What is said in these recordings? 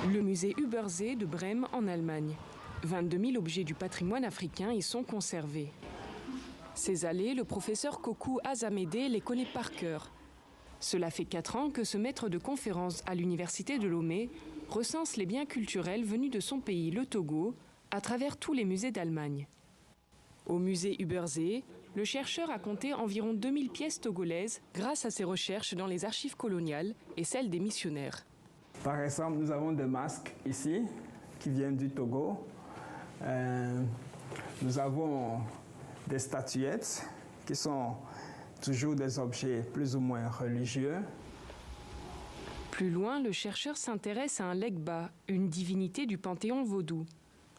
Le musée Übersee de Brême en Allemagne. 22 000 objets du patrimoine africain y sont conservés. Ces allées, le professeur Kokou Azamédé les connaît par cœur. Cela fait 4 ans que ce maître de conférences à l'université de Lomé recense les biens culturels venus de son pays, le Togo, à travers tous les musées d'Allemagne. Au musée Übersee, le chercheur a compté environ 2000 pièces togolaises grâce à ses recherches dans les archives coloniales et celles des missionnaires. Par exemple, nous avons des masques ici qui viennent du Togo. Nous avons des statuettes qui sont toujours des objets plus ou moins religieux. Plus loin, le chercheur s'intéresse à un Legba, une divinité du panthéon vaudou.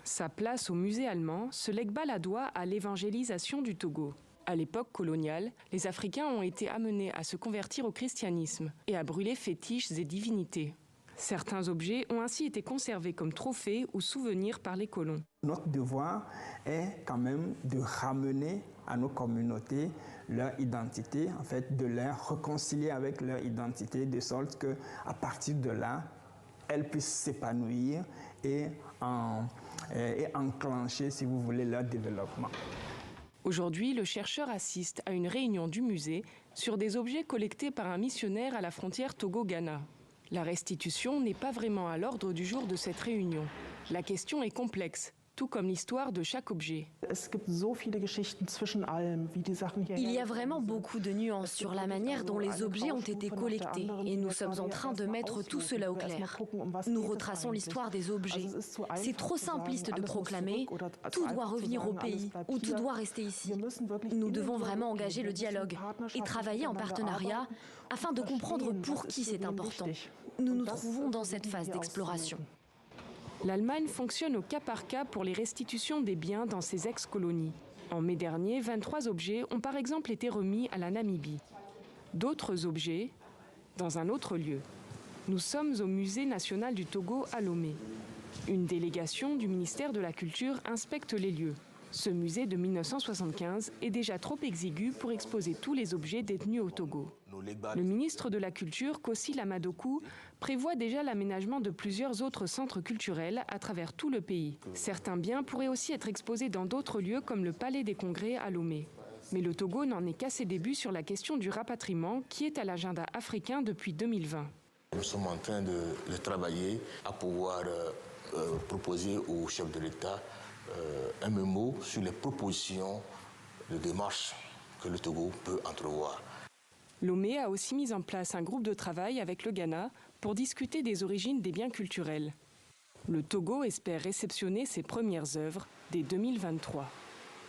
Sa place au musée allemand, ce Legba la doit à l'évangélisation du Togo. À l'époque coloniale, les Africains ont été amenés à se convertir au christianisme et à brûler fétiches et divinités. Certains objets ont ainsi été conservés comme trophées ou souvenirs par les colons. Notre devoir est quand même de ramener à nos communautés leur identité, en fait, de les réconcilier avec leur identité, de sorte qu'à partir de là, elles puissent s'épanouir et enclencher, si vous voulez, leur développement. Aujourd'hui, le chercheur assiste à une réunion du musée sur des objets collectés par un missionnaire à la frontière Togo-Ghana. La restitution n'est pas vraiment à l'ordre du jour de cette réunion. La question est complexe, tout comme l'histoire de chaque objet. Il y a vraiment beaucoup de nuances sur la manière dont les objets ont été collectés et nous sommes en train de mettre tout cela au clair. Nous retraçons l'histoire des objets. C'est trop simpliste de proclamer « tout doit revenir au pays » ou « tout doit rester ici ». Nous devons vraiment engager le dialogue et travailler en partenariat afin de comprendre pour qui c'est important. Nous nous trouvons dans cette phase d'exploration. L'Allemagne fonctionne au cas par cas pour les restitutions des biens dans ses ex-colonies. En mai dernier, 23 objets ont par exemple été remis à la Namibie. D'autres objets dans un autre lieu. Nous sommes au Musée national du Togo à Lomé. Une délégation du ministère de la Culture inspecte les lieux. Ce musée de 1975 est déjà trop exigu pour exposer tous les objets détenus au Togo. Le ministre de la Culture, Kossi Lamadokou, prévoit déjà l'aménagement de plusieurs autres centres culturels à travers tout le pays. Certains biens pourraient aussi être exposés dans d'autres lieux comme le Palais des Congrès à Lomé. Mais le Togo n'en est qu'à ses débuts sur la question du rapatriement qui est à l'agenda africain depuis 2020. Nous sommes en train de travailler à pouvoir proposer au chef de l'État un mémo sur les propositions de démarche que le Togo peut entrevoir. Lomé a aussi mis en place un groupe de travail avec le Ghana pour discuter des origines des biens culturels. Le Togo espère réceptionner ses premières œuvres dès 2023.